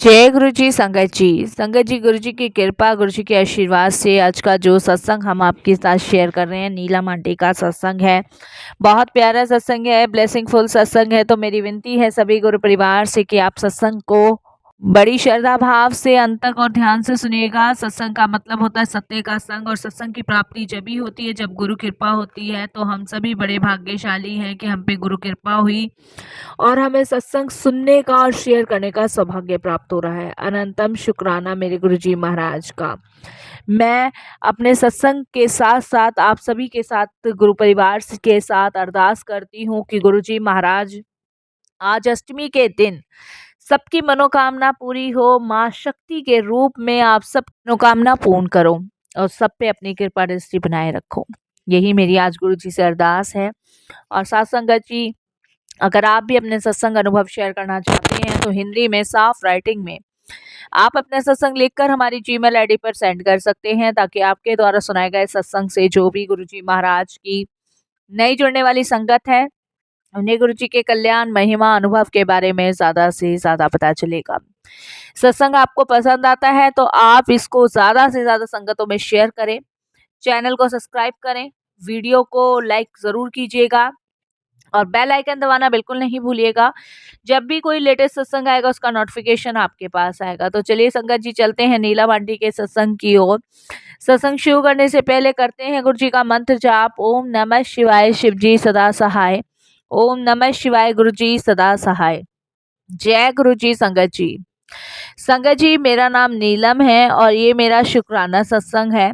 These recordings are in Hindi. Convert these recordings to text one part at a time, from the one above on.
जय गुरु जी। संगत जी गुरु जी की कृपा, गुरु जी के आशीर्वाद से आज का जो सत्संग हम आपके साथ शेयर कर रहे हैं, नीलम आंटी का सत्संग है। बहुत प्यारा सत्संग है, ब्लेसिंगफुल सत्संग है। तो मेरी विनती है सभी गुरु परिवार से कि आप सत्संग को बड़ी श्रद्धा भाव से अंत तक और ध्यान से सुनिएगा। सत्संग का मतलब होता है सत्य का संग, और सत्संग की प्राप्ति जब ही होती है जब गुरु कृपा होती है। तो हम सभी बड़े भाग्यशाली हैं कि हम पे गुरु कृपा हुई और हमें सत्संग सुनने का और शेयर करने का सौभाग्य प्राप्त हो रहा है। अनंतम शुक्राना मेरे गुरु जी महाराज का। मैं अपने सत्संग के साथ साथ आप सभी के साथ गुरु परिवार के साथ अरदास करती हूँ कि गुरु जी महाराज आज अष्टमी के दिन सबकी मनोकामना पूरी हो। माँ शक्ति के रूप में आप सब मनोकामना पूर्ण करो और सब पे अपनी कृपा दृष्टि बनाए रखो। यही मेरी आज गुरु जी से अरदास है। और साथ संगत जी, अगर आप भी अपने सत्संग अनुभव शेयर करना चाहते हैं तो हिंदी में साफ राइटिंग में आप अपने सत्संग लिखकर हमारी जीमेल आईडी पर सेंड कर सकते हैं, ताकि आपके द्वारा सुनाए गए सत्संग से जो भी गुरुजी महाराज की नई जुड़ने वाली संगत है उन्हें गुरुजी के कल्याण महिमा अनुभव के बारे में ज्यादा से ज्यादा पता चलेगा। सत्संग आपको पसंद आता है तो आप इसको ज्यादा से ज्यादा संगतों में शेयर करें, चैनल को सब्सक्राइब करें, वीडियो को लाइक जरूर कीजिएगा और बेल आइकन दबाना बिल्कुल नहीं भूलिएगा। जब भी कोई लेटेस्ट सत्संग आएगा उसका नोटिफिकेशन आपके पास आएगा। तो चलिए संगत जी, चलते हैं नीलम आंटी के सत्संग की ओर। सत्संग शुरू करने से पहले करते हैं गुरु जी का मंत्र जाप। ओम नमः शिवाय, शिव जी सदा सहाय। ओम नमः शिवाय, गुरु जी सदा सहाय। जय गुरु जी। संगत जी, मेरा नाम नीलम है और ये मेरा शुक्राना सत्संग है।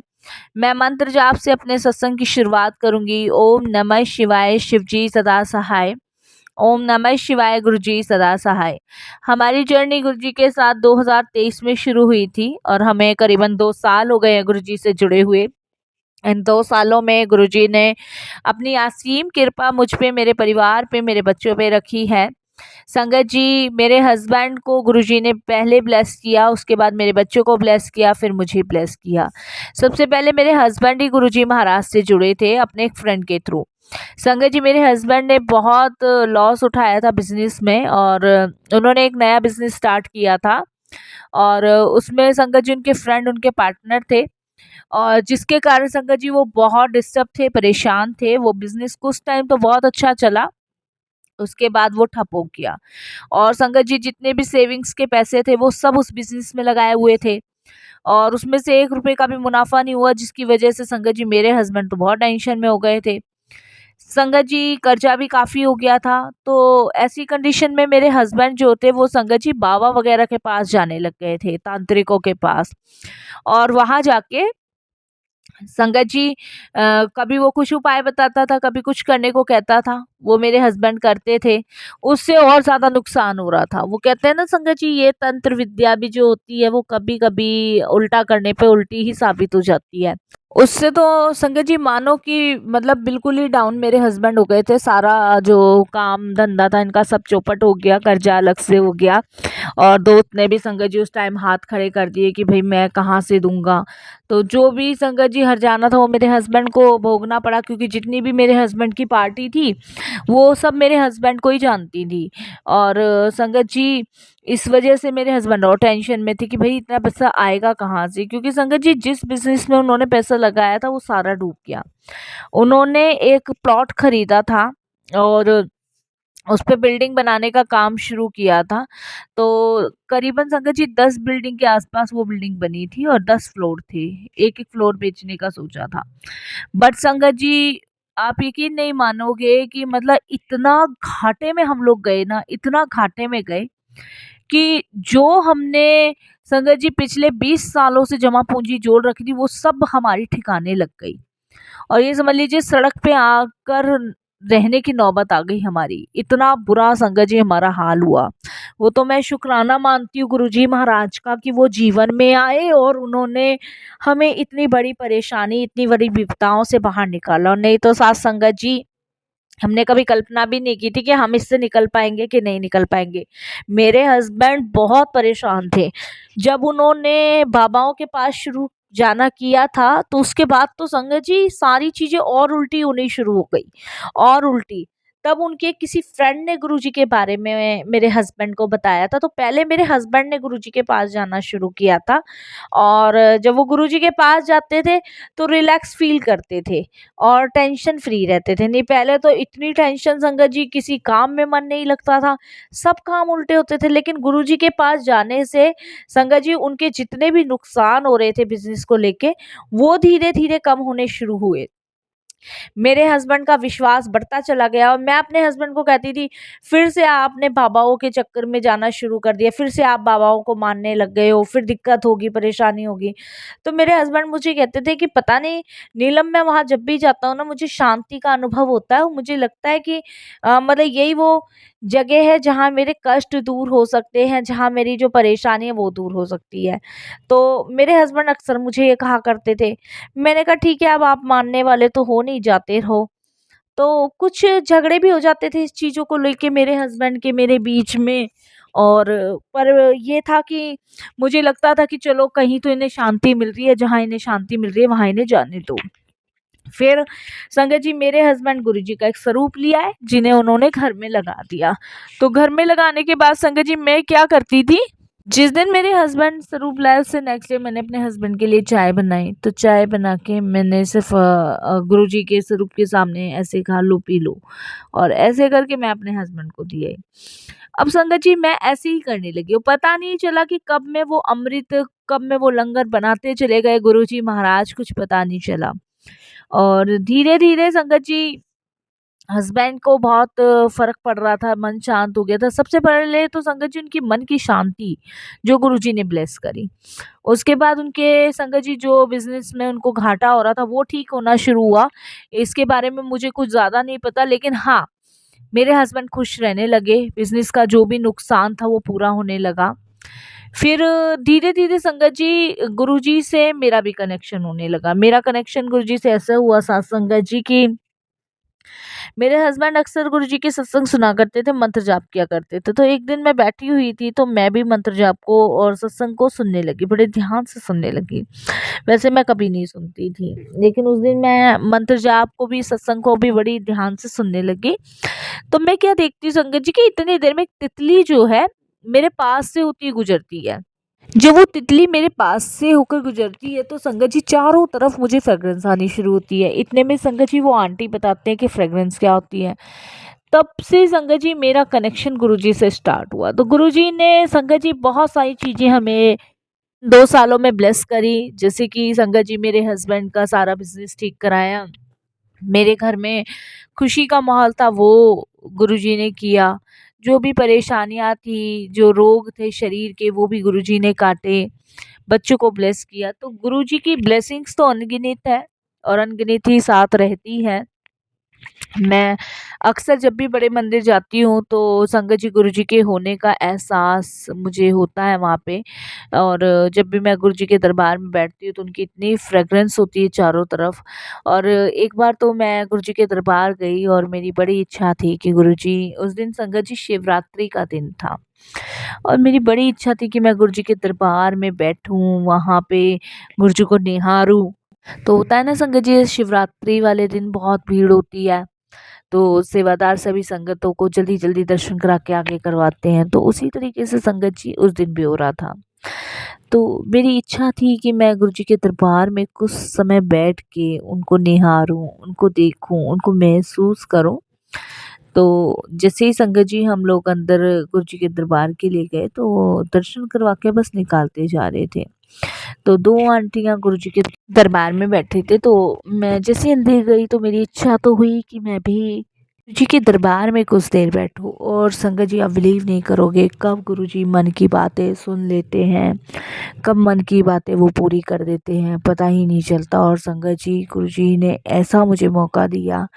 मैं मंत्र जाप से अपने सत्संग की शुरुआत करूंगी। ओम नमः शिवाय, शिव जी सदा सहाय। ओम नमः शिवाय, गुरु जी सदा सहाय। हमारी जर्नी गुरु जी के साथ 2023 में शुरू हुई थी और हमें करीबन 2 साल हो गए हैं गुरु जी से जुड़े हुए। इन 2 सालों में गुरु जी ने अपनी असीम कृपा मुझ पे, मेरे परिवार पे, मेरे बच्चों पे रखी है। संगत जी, मेरे हस्बैंड को गुरुजी ने पहले ब्लेस किया, उसके बाद मेरे बच्चों को ब्लेस किया, फिर मुझे ब्लेस किया। सबसे पहले मेरे हस्बैंड ही गुरुजी महाराज से जुड़े थे अपने एक फ्रेंड के थ्रू। संगत जी, मेरे हस्बैंड ने बहुत लॉस उठाया था बिजनेस में और उन्होंने एक नया बिजनेस स्टार्ट किया था और उसमें संगत जी उनके फ्रेंड, उनके पार्टनर थे और जिसके कारण संगत जी वो बहुत डिस्टर्ब थे, परेशान थे। वो बिजनेस कुछ टाइम तो बहुत अच्छा चला, उसके बाद वो ठप हो गया और संगत जी जितने भी सेविंग्स के पैसे थे वो सब उस बिजनेस में लगाए हुए थे और उसमें से 1 रुपए का भी मुनाफा नहीं हुआ, जिसकी वजह से संगत जी मेरे हस्बैंड तो बहुत टेंशन में हो गए थे। संगत जी कर्जा भी काफी हो गया था। तो ऐसी कंडीशन में मेरे हस्बैंड जो थे वो संगत जी बाबा वगैरह के पास जाने लग गए थे, तांत्रिकों के पास। और वहां जाके संगत जी कभी वो कुछ उपाय बताता था, कभी कुछ करने को कहता था, वो मेरे हस्बैंड करते थे। उससे और ज़्यादा नुकसान हो रहा था। वो कहते हैं ना संगत जी, ये तंत्र विद्या भी जो होती है वो कभी-कभी उल्टा करने पे उल्टी ही साबित हो जाती है। उससे तो संगत जी मानो कि मतलब बिल्कुल ही डाउन मेरे हस्बैंड हो गए थे। सारा जो काम धंधा था इनका सब चौपट हो गया, कर्जा अलग से हो गया और दोस्त ने भी संगत जी उस टाइम हाथ खड़े कर दिए कि भाई मैं कहाँ से दूंगा। तो जो भी संगत जी हर्जाना था वो मेरे हस्बैंड को भोगना पड़ा, क्योंकि जितनी भी मेरे हस्बैंड की पार्टी थी वो सब मेरे हस्बैंड को ही जानती थी। और संगत जी इस वजह से मेरे हस्बैंड और टेंशन में थे कि भाई इतना पैसा आएगा कहाँ से, क्योंकि संगत जी जिस बिजनेस में उन्होंने पैसा लगाया था वो सारा डूब गया। उन्होंने एक प्लॉट खरीदा था और उस पे बिल्डिंग बनाने का काम शुरू किया था। तो करीबन संगत जी 10 बिल्डिंग के आसपास वो बिल्डिंग बनी थी और 10 फ्लोर थे। एक-एक फ्लोर बेचने का सोचा था। बट संगत जी आप यकीन नहीं मानोगे कि मतलब इतना घाटे में हम लोग गए ना, इतना घाटे में गए कि जो हमने संगत जी पिछले 20 सालों से जमा पूंजी जोड़ रखी थी वो सब हमारी ठिकाने लग गई। और ये समझ लीजिए सड़क पे आकर रहने की नौबत आ गई हमारी। इतना बुरा संगत जी हमारा हाल हुआ। वो तो मैं शुक्राना मानती हूँ गुरुजी महाराज का कि वो जीवन में आए और उन्होंने हमें इतनी बड़ी परेशानी, इतनी बड़ी विपदाओं से बाहर निकाला। और नहीं तो साथ संगत जी हमने कभी कल्पना भी नहीं की थी कि हम इससे निकल पाएंगे कि नहीं निकल पाएंगे। मेरे हस्बैंड बहुत परेशान थे। जब उन्होंने बाबाओं के पास शुरू जाना किया था तो उसके बाद तो संगत जी सारी चीजें और उल्टी होनी शुरू हो गई, और उल्टी। तब उनके किसी फ्रेंड ने गुरुजी के बारे में मेरे हस्बैंड को बताया था। तो पहले मेरे हस्बैंड ने गुरुजी के पास जाना शुरू किया था, और जब वो गुरुजी के पास जाते थे तो रिलैक्स फील करते थे और टेंशन फ्री रहते थे। नहीं, पहले तो इतनी टेंशन संगत जी, किसी काम में मन नहीं लगता था, सब काम उल्टे होते थे। लेकिन गुरुजी के पास जाने से संगत जी उनके जितने भी नुकसान हो रहे थे बिजनेस को लेके, वो धीरे धीरे कम होने शुरू हुए। मेरे हस्बैंड का विश्वास बढ़ता चला गया, और मैं अपने हस्बैंड को कहती थी, फिर से आपने बाबाओं के चक्कर में जाना शुरू कर दिया, फिर से आप बाबाओं को मानने लग गए हो, फिर दिक्कत होगी, परेशानी होगी। तो मेरे हस्बैंड मुझे कहते थे कि पता नहीं नीलम, मैं वहाँ जब भी जाता हूँ ना, मुझे शांति का अनुभव होता है, और मुझे लगता है कि मतलब यही वो जगह है जहाँ मेरे कष्ट दूर हो सकते हैं, जहाँ मेरी जो परेशानी है वो दूर हो सकती है। तो मेरे हस्बैंड अक्सर मुझे ये कहा करते थे। मैंने कहा ठीक है, अब आप मानने वाले तो हो नहीं, जाते रहो। तो कुछ झगड़े भी हो जाते थे इस चीज़ों को लेके मेरे हस्बैंड के मेरे बीच में, और पर ये था कि मुझे लगता था कि चलो कहीं तो इन्हें शांति मिल रही है, जहाँ इन्हें शांति मिल रही है वहाँ इन्हें जाने दो। फिर संगत जी मेरे हस्बैंड गुरुजी का एक स्वरूप लिया है, जिन्हें उन्होंने घर में लगा दिया। तो घर में लगाने के बाद संगत जी मैं क्या करती थी, जिस दिन मेरे हस्बैंड स्वरूप लाए उससे नेक्स्ट डे मैंने अपने हस्बैंड के लिए चाय बनाई। तो चाय बना के मैंने सिर्फ गुरुजी के स्वरूप के सामने ऐसे कहा, लो पी लो, और ऐसे करके मैं अपने हस्बैंड को दिए। अब संगत जी मैं ऐसे ही करने लगी, और पता नहीं चला कि कब में वो अमृत, कब में वो लंगर बनाते चले गए गुरुजी महाराज, कुछ पता नहीं चला। और धीरे धीरे संगत जी हस्बैंड को बहुत फ़र्क पड़ रहा था, मन शांत हो गया था। सबसे पहले तो संगत जी उनकी मन की शांति जो गुरुजी ने ब्लेस करी। उसके बाद उनके संगत जी जो बिज़नेस में उनको घाटा हो रहा था वो ठीक होना शुरू हुआ। इसके बारे में मुझे कुछ ज़्यादा नहीं पता, लेकिन हाँ, मेरे हस्बैंड खुश रहने लगे, बिज़नेस का जो भी नुकसान था वो पूरा होने लगा। फिर धीरे-धीरे संगत जी गुरुजी से मेरा भी कनेक्शन होने लगा। मेरा कनेक्शन गुरुजी से ऐसा हुआ साथ संगत जी कि मेरे हस्बैंड अक्सर गुरुजी के सत्संग सुना करते थे, मंत्र जाप किया करते थे। तो एक दिन मैं बैठी हुई थी तो मैं भी मंत्र जाप को और सत्संग को सुनने लगी, बड़े ध्यान से सुनने लगी। वैसे मैं कभी नहीं सुनती थी, लेकिन उस दिन मैं मंत्र जाप को भी, सत्संग को भी बड़ी ध्यान से सुनने लगी। तो मैं क्या देखती हूँ संगत जी कि इतनी देर में एक तितली जो है मेरे पास से होती गुजरती है। जब वो तितली मेरे पास से होकर गुजरती है तो संगत जी चारों तरफ मुझे फ्रेग्रेंस आनी शुरू होती है। इतने में संगत जी वो आंटी बताते हैं कि फ्रेग्रेंस क्या होती है। तब से संगत जी मेरा कनेक्शन गुरुजी से स्टार्ट हुआ। तो गुरुजी ने संगत जी बहुत सारी चीज़ें हमें 2 सालों में ब्लेस करी। जैसे कि संगत जी मेरे हस्बैंड का सारा बिज़नेस ठीक कराया। मेरे घर में खुशी का माहौल था वो गुरुजी ने किया। जो भी परेशानियाँ थी, जो रोग थे शरीर के वो भी गुरुजी ने काटे। बच्चों को ब्लेस किया। तो गुरुजी की ब्लेसिंग्स तो अनगिनत है, और अनगिनत ही साथ रहती है। मैं अक्सर जब भी बड़े मंदिर जाती हूँ तो संगत जी गुरुजी के होने का एहसास मुझे होता है वहाँ पे। और जब भी मैं गुरुजी के दरबार में बैठती हूँ तो उनकी इतनी फ्रेग्रेंस होती है चारों तरफ। और एक बार तो मैं गुरुजी के दरबार गई और मेरी बड़ी इच्छा थी कि गुरुजी, उस दिन संगत जी शिवरात्रि का दिन था, और मेरी बड़ी इच्छा थी कि मैं गुरुजी के दरबार में बैठूं, वहाँ पे गुरुजी को निहारूं। तो होता है ना संगत जी, शिवरात्रि वाले दिन बहुत भीड़ होती है, तो सेवादार सभी संगतों को जल्दी जल्दी दर्शन करा के आगे करवाते हैं। तो उसी तरीके से संगत जी उस दिन भी हो रहा था। तो मेरी इच्छा थी कि मैं गुरुजी के दरबार में कुछ समय बैठ के उनको निहारूं, उनको देखूं, उनको महसूस करूं। तो जैसे ही संगत जी हम लोग अंदर गुरुजी के दरबार के लिए गए तो दर्शन करवा के बस निकालते जा रहे थे। तो 2 आंटियाँ गुरुजी के दरबार में बैठे थे, तो मैं जैसे ही अंदर गई तो मेरी इच्छा तो हुई कि मैं भी गुरुजी के दरबार में कुछ देर बैठूं। और संगत जी आप बिलीव नहीं करोगे, कब गुरुजी मन की बातें सुन लेते हैं, कब मन की बातें वो पूरी कर देते हैं, पता ही नहीं चलता। और संगत जी गुरुजी ने ऐसा मुझे मौका दिया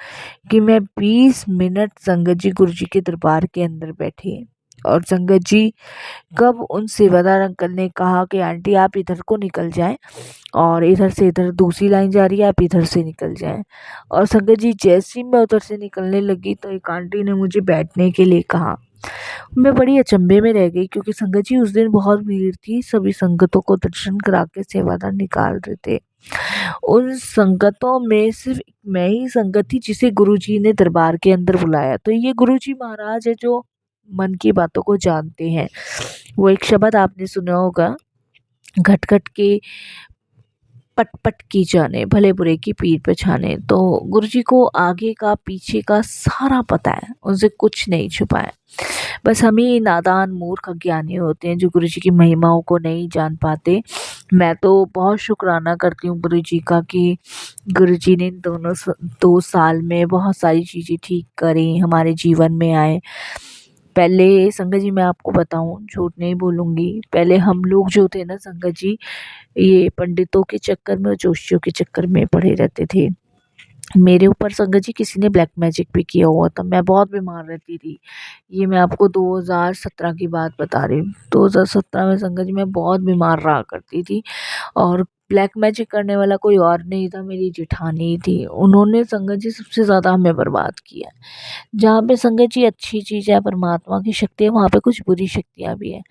कि मैं 20 मिनट संगत जी गुरुजी के दरबार के अंदर बैठी। और संगत जी कब उन सेवादार अंकल ने कहा कि आंटी आप इधर को निकल जाएं, और इधर से इधर दूसरी लाइन जा रही है, आप इधर से निकल जाएं। और संगत जी जैसे ही मैं उधर से निकलने लगी तो एक आंटी ने मुझे बैठने के लिए कहा। मैं बड़ी अचंभे में रह गई क्योंकि संगत जी उस दिन बहुत भीड़ थी, सभी संगतों को दर्शन करा के सेवादार निकाल रहे थे। उन संगतों में सिर्फ मैं ही संगत थी जिसे गुरुजी ने दरबार के अंदर बुलाया। तो ये गुरुजी महाराज है जो मन की बातों को जानते हैं। वो एक शब्द आपने सुना होगा, घट घट के पट पट की जाने, भले बुरे की पीठ पे छाने। तो गुरुजी को आगे का पीछे का सारा पता है, उनसे कुछ नहीं छुपा है। बस हम ही नादान मूर्ख अज्ञानी होते हैं जो गुरुजी की महिमाओं को नहीं जान पाते। मैं तो बहुत शुक्राना करती हूँ गुरुजी का कि गुरुजी ने इन 2 साल में बहुत सारी चीज़ें ठीक करी, हमारे जीवन में आए। पहले संगत जी मैं आपको बताऊँ, झूठ नहीं बोलूँगी, पहले हम लोग जो थे ना संगत जी, ये पंडितों के चक्कर में और जोशियों के चक्कर में पड़े रहते थे। मेरे ऊपर संगत जी किसी ने ब्लैक मैजिक भी किया हुआ था, मैं बहुत बीमार रहती थी। ये मैं आपको 2017 की बात बता रही हूँ। 2017 में संगत जी मैं बहुत बीमार रहा करती थी और ब्लैक मैजिक करने वाला कोई और नहीं था, मेरी जेठानी थी। उन्होंने संगत जी सबसे ज़्यादा हमें बर्बाद किया है। जहाँ पे संगत जी अच्छी चीज़ है, परमात्मा की शक्ति है, वहाँ पे कुछ बुरी शक्तियाँ भी हैं।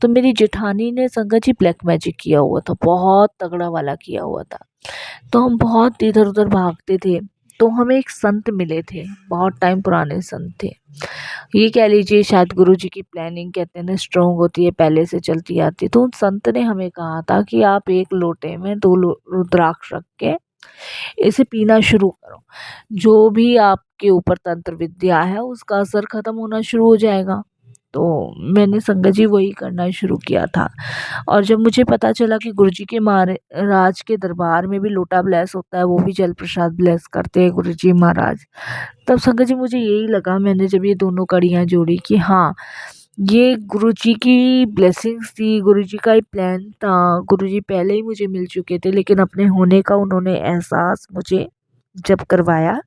तो मेरी जेठानी ने संगत जी ब्लैक मैजिक किया हुआ था, बहुत तगड़ा वाला किया हुआ था। तो हम बहुत इधर उधर भागते थे। तो हमें एक संत मिले थे, बहुत टाइम पुराने संत थे। ये कह लीजिए शायद गुरुजी की प्लानिंग कहते हैं ना स्ट्रॉन्ग होती है, पहले से चलती आती है। तो उन संत ने हमें कहा था कि आप एक लोटे में 2 रुद्राक्ष रख के इसे पीना शुरू करो। जो भी आपके ऊपर तंत्र विद्या है उसका असर खत्म होना शुरू हो जाएगा। तो मैंने संगत जी वही करना शुरू किया था। और जब मुझे पता चला कि गुरुजी के महाराज के दरबार में भी लोटा ब्लेस होता है, वो भी जल प्रसाद ब्लेस करते हैं गुरुजी महाराज, तब संगत जी मुझे यही लगा, मैंने जब ये दोनों कड़ियाँ जोड़ी कि हाँ, ये गुरुजी की ब्लेसिंग्स थी, गुरुजी का ही प्लान था। गुरुजी पहले ही मुझे मिल चुके थे, लेकिन अपने होने का उन्होंने एहसास मुझे जब करवाया,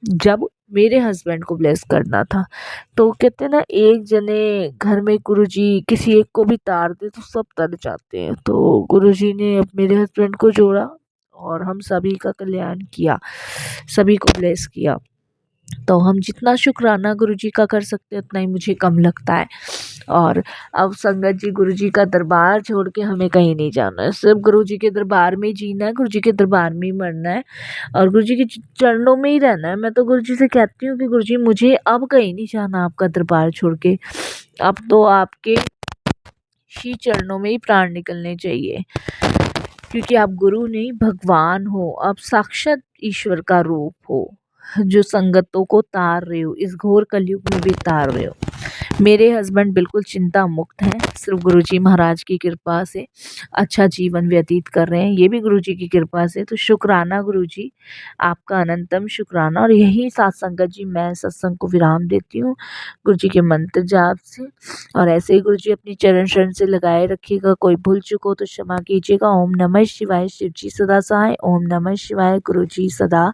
जब मेरे हस्बैंड को ब्लेस करना था। तो कहते हैं ना, एक जने घर में गुरुजी किसी एक को भी तार दे तो सब तर जाते हैं। तो गुरुजी ने अब मेरे हस्बैंड को जोड़ा और हम सभी का कल्याण किया, सभी को ब्लेस किया। तो हम जितना शुक्राना गुरुजी का कर सकते हैं उतना ही मुझे कम लगता है। और अब संगत जी गुरुजी का दरबार छोड़ के हमें कहीं नहीं जाना है, सिर्फ गुरुजी के दरबार में ही जीना है, गुरुजी के दरबार में ही मरना है और गुरुजी के चरणों में ही रहना है। मैं तो गुरुजी से कहती हूँ कि गुरुजी मुझे अब कहीं नहीं जाना आपका दरबार छोड़ के, अब तो आपके श्री चरणों में ही प्राण निकलने चाहिए, क्योंकि आप गुरु नहीं भगवान हो, आप साक्षात ईश्वर का रूप हो जो संगतों को तार रहे हो, इस घोर कलयुग में भी तार रहे हो। मेरे हस्बैंड बिल्कुल चिंता मुक्त हैं, सिर्फ गुरुजी महाराज की कृपा से अच्छा जीवन व्यतीत कर रहे हैं, ये भी गुरुजी की कृपा से। तो शुक्राना गुरुजी, आपका अनंतम शुक्राना। और यही साथ संगत जी मैं सत्संग को विराम देती हूँ गुरुजी के मंत्र जाप से। और ऐसे ही गुरुजी अपनी चरण शरण से लगाए रखिएगा, कोई भूल चुको हो तो क्षमा कीजिएगा। ओम नमः शिवाय। शिव जी सदा सहाय। ओम नमः शिवाय। गुरुजी सदा